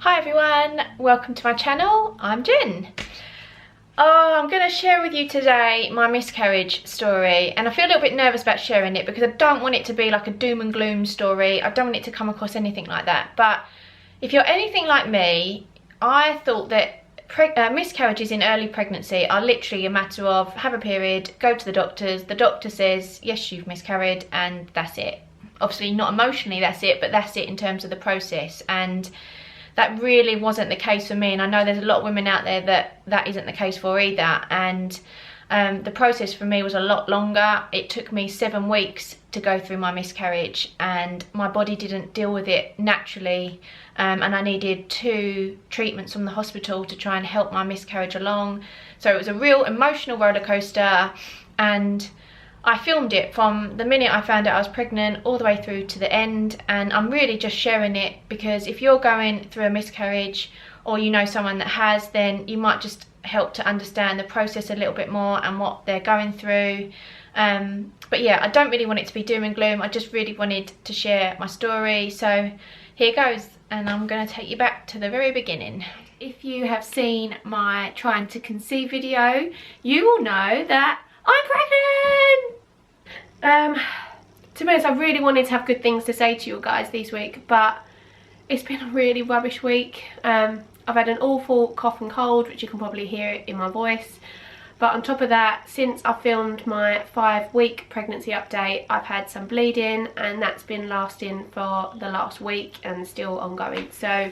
Hi everyone, welcome to my channel. I'm Jen. I'm going to share with you today my miscarriage story, and I feel a little bit nervous about sharing it because I don't want it to be like a doom and gloom story. I don't want it to come across anything like that, but if you're anything like me, I thought that miscarriages in early pregnancy are literally a matter of have a period, go to the doctor says yes, you've miscarried, and that's it. Obviously not emotionally that's it, but that's it in terms of the process. And that really wasn't the case for me, and I know there's a lot of women out there that isn't the case for either. And the process for me was a lot longer. It took me 7 weeks to go through my miscarriage, and my body didn't deal with it naturally, and I needed 2 treatments from the hospital to try and help my miscarriage along. So it was a real emotional roller coaster, and I filmed it from the minute I found out I was pregnant all the way through to the end. And I'm really just sharing it because if you're going through a miscarriage or you know someone that has, then you might just help to understand the process a little bit more and what they're going through. But yeah, I don't really want it to be doom and gloom. I just really wanted to share my story. So here goes, and I'm going to take you back to the very beginning. If you have seen my trying to conceive video, you will know that I'm pregnant! To be honest, I really wanted to have good things to say to you guys this week, but it's been a really rubbish week. I've had an awful cough and cold, which you can probably hear in my voice. But on top of that, since I filmed my 5-week pregnancy update, I've had some bleeding, and that's been lasting for the last week and still ongoing. So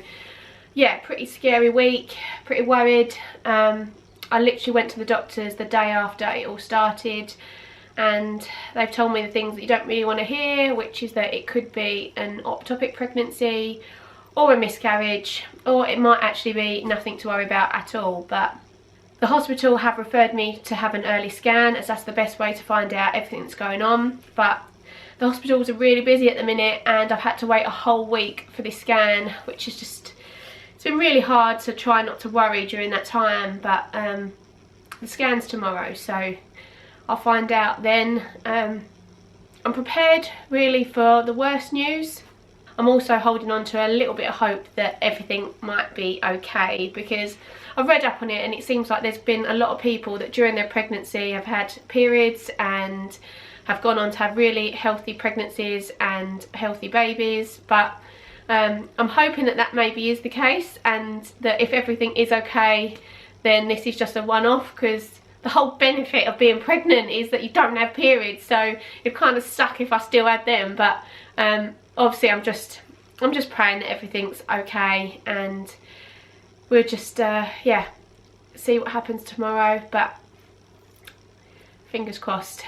yeah, pretty scary week, pretty worried. I literally went to the doctors the day after it all started, and they've told me the things that you don't really want to hear, which is that it could be an ectopic pregnancy or a miscarriage, or it might actually be nothing to worry about at all. But the hospital have referred me to have an early scan, as that's the best way to find out everything that's going on. But the hospitals are really busy at the minute, and I've had to wait a whole week for this scan, which is just, it's been really hard to try not to worry during that time. But the scan's tomorrow, so I'll find out then. I'm prepared really for the worst news. I'm also holding on to a little bit of hope that everything might be okay, because I've read up on it and it seems like there's been a lot of people that during their pregnancy have had periods and have gone on to have really healthy pregnancies and healthy babies. But I'm hoping that that maybe is the case, and that if everything is okay, then this is just a one-off, because the whole benefit of being pregnant is that you don't have periods, so you're kind of stuck if I still had them. But obviously I'm just praying that everything's okay, and we'll just yeah, see what happens tomorrow, but fingers crossed.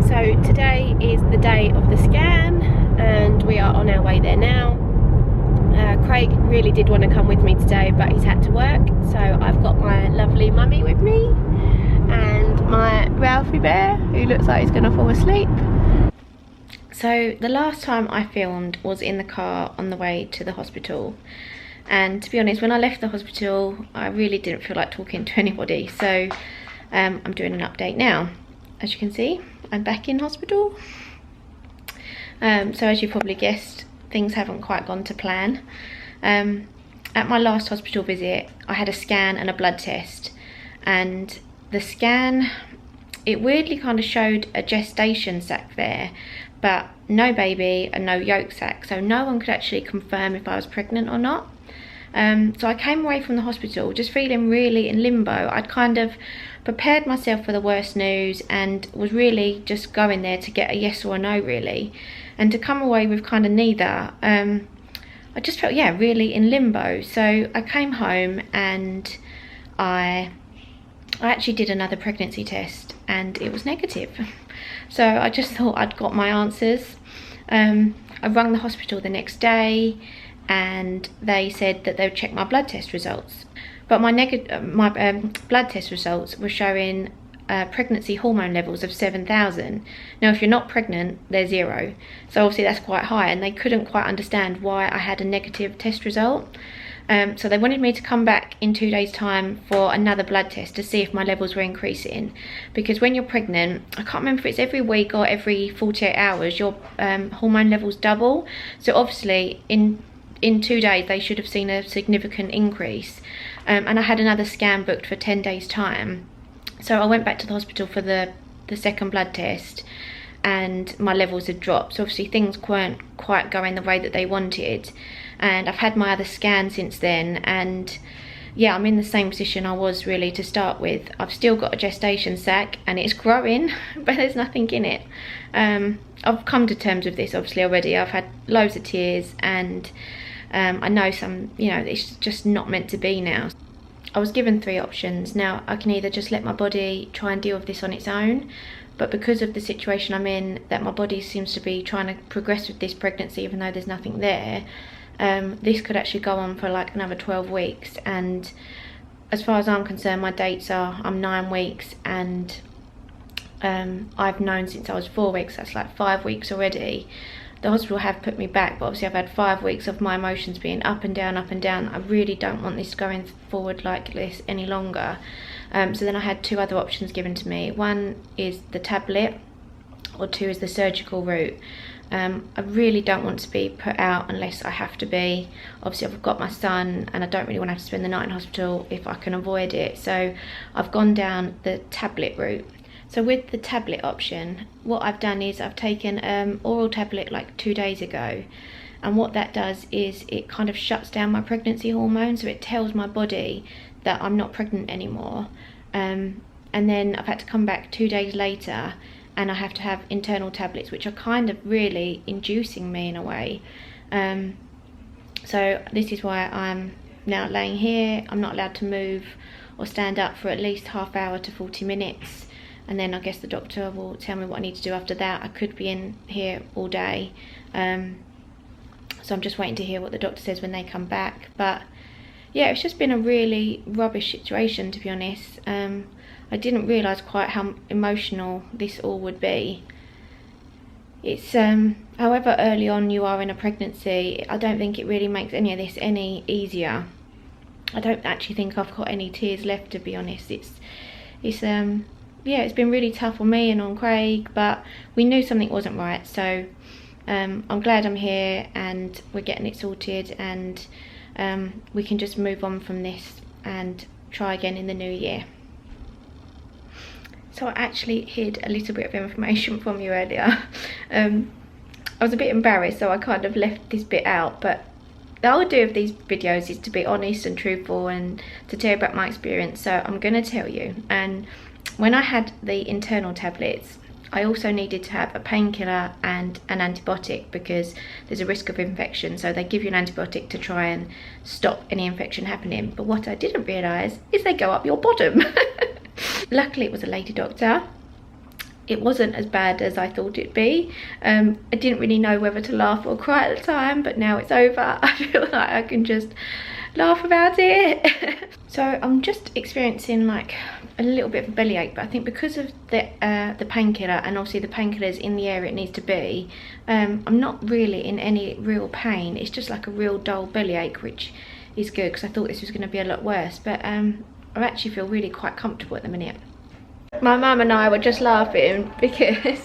So today is the day of the scan, and we are on our way there now. Craig really did want to come with me today, but he's had to work, so I've got my lovely mummy with me and my Ralphie bear, who looks like he's going to fall asleep. So the last time I filmed was in the car on the way to the hospital, and to be honest, when I left the hospital I really didn't feel like talking to anybody, so I'm doing an update now. As you can see, I'm back in hospital. So as you probably guessed, things haven't quite gone to plan. At my last hospital visit I had a scan and a blood test, and the scan, it weirdly kind of showed a gestation sac there, but no baby and no yolk sac, so no one could actually confirm if I was pregnant or not. So I came away from the hospital just feeling really in limbo. I'd kind of prepared myself for the worst news and was really just going there to get a yes or a no really, and to come away with kind of neither, I just felt, yeah, really in limbo. So I came home and I actually did another pregnancy test, and it was negative. So I just thought I'd got my answers. I rang the hospital the next day, and they said that they would check my blood test results. But my blood test results were showing pregnancy hormone levels of 7,000. Now if you're not pregnant, they're 0. So obviously that's quite high, and they couldn't quite understand why I had a negative test result. So they wanted me to come back in 2 days time for another blood test to see if my levels were increasing, because when you're pregnant, I can't remember if it's every week or every 48 hours, your hormone levels double. So obviously in in 2 days they should have seen a significant increase. And I had another scan booked for 10 days time. So I went back to the hospital for the second blood test, and my levels had dropped. So obviously things weren't quite going the way that they wanted. And I've had my other scan since then, and yeah, I'm in the same position I was really to start with. I've still got a gestation sac and it's growing, but there's nothing in it. I've come to terms with this obviously already. I've had loads of tears, and I know some, you know, it's just not meant to be now. I was given 3 options. Now I can either just let my body try and deal with this on its own, but because of the situation I'm in, that my body seems to be trying to progress with this pregnancy even though there's nothing there, this could actually go on for like another 12 weeks. And as far as I'm concerned, my dates are, I'm 9 weeks, and I've known since I was 4 weeks, that's like 5 weeks already. The hospital have put me back, but obviously I've had 5 weeks of my emotions being up and down, up and down. I really don't want this going forward like this any longer. So then I had 2 other options given to me. One is the tablet, or 2 is the surgical route. I really don't want to be put out unless I have to be. Obviously I've got my son and I don't really want to have to spend the night in hospital if I can avoid it. So I've gone down the tablet route. So with the tablet option, what I've done is I've taken oral tablet like 2 days ago, and what that does is it kind of shuts down my pregnancy hormone, so it tells my body that I'm not pregnant anymore. And then I've had to come back 2 days later, and I have to have internal tablets, which are kind of really inducing me in a way. So this is why I'm now laying here. I'm not allowed to move or stand up for at least half hour to 40 minutes. And then I guess the doctor will tell me what I need to do after that. I could be in here all day. So I'm just waiting to hear what the doctor says when they come back. But yeah, it's just been a really rubbish situation, to be honest. I didn't realise quite how emotional this all would be. It's however early on you are in a pregnancy, I don't think it really makes any of this any easier. I don't actually think I've got any tears left, to be honest. It's yeah, it's been really tough on me and on Craig, but we knew something wasn't right. So I'm glad I'm here and we're getting it sorted, and we can just move on from this and try again in the new year. So I actually hid a little bit of information from you earlier. I was a bit embarrassed, so I kind of left this bit out, but the whole idea of these videos is to be honest and truthful and to tell you about my experience. So I'm going to tell you. And when I had the internal tablets, I also needed to have a painkiller and an antibiotic because there's a risk of infection. So they give you an antibiotic to try and stop any infection happening. But what I didn't realise is they go up your bottom. Luckily it was a lady doctor. It wasn't as bad as I thought it'd be. I didn't really know whether to laugh or cry at the time, but now it's over. I feel like I can just laugh about it. So I'm just experiencing like a little bit of a bellyache, but I think because of the painkiller, and obviously the painkiller's in the area it needs to be, I'm not really in any real pain. It's just like a real dull bellyache, which is good because I thought this was going to be a lot worse. But I actually feel really quite comfortable at the minute. My mum and I were just laughing because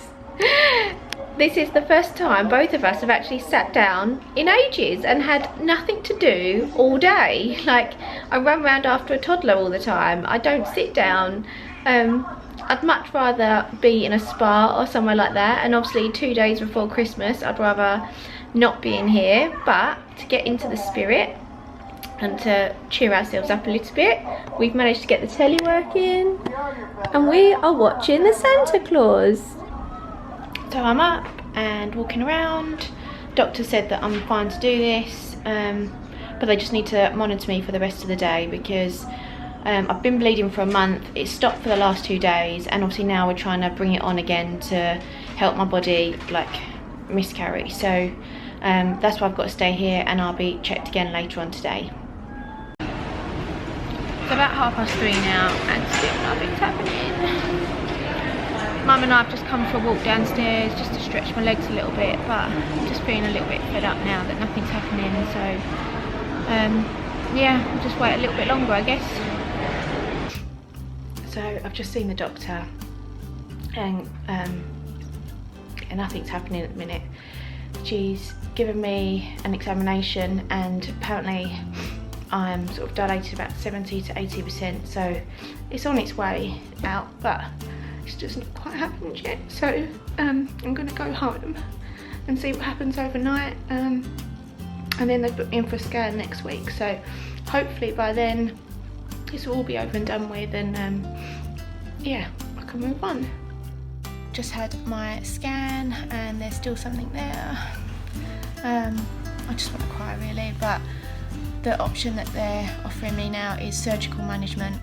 this is the first time both of us have actually sat down in ages and had nothing to do all day. Like, I run around after a toddler all the time. I don't sit down. I'd much rather be in a spa or somewhere like that, and obviously 2 days before Christmas I'd rather not be in here. But to get into the spirit and to cheer ourselves up a little bit, we've managed to get the telly working and we are watching the Santa Claus. So I'm up and walking around. Doctor said that I'm fine to do this, but they just need to monitor me for the rest of the day because I've been bleeding for a month. It stopped for the last 2 days, and obviously now we're trying to bring it on again to help my body like miscarry. So that's why I've got to stay here, and I'll be checked again later on today. It's about 3:30 now and still nothing's happening. Mum and I have just come for a walk downstairs just to stretch my legs a little bit, but I'm just feeling a little bit fed up now that nothing's happening. So yeah, I'll just wait a little bit longer, I guess. So I've just seen the doctor, and nothing's happening at the minute. She's given me an examination, and apparently I'm sort of dilated about 70 to 80%, so it's on its way out, but it's just not quite happened yet. So I'm gonna go home and see what happens overnight, and then they've booked me in for a scan next week, so hopefully by then this will all be over and done with, and yeah, I can move on. Just had my scan and there's still something there. I just want to cry really, but the option that they're offering me now is surgical management,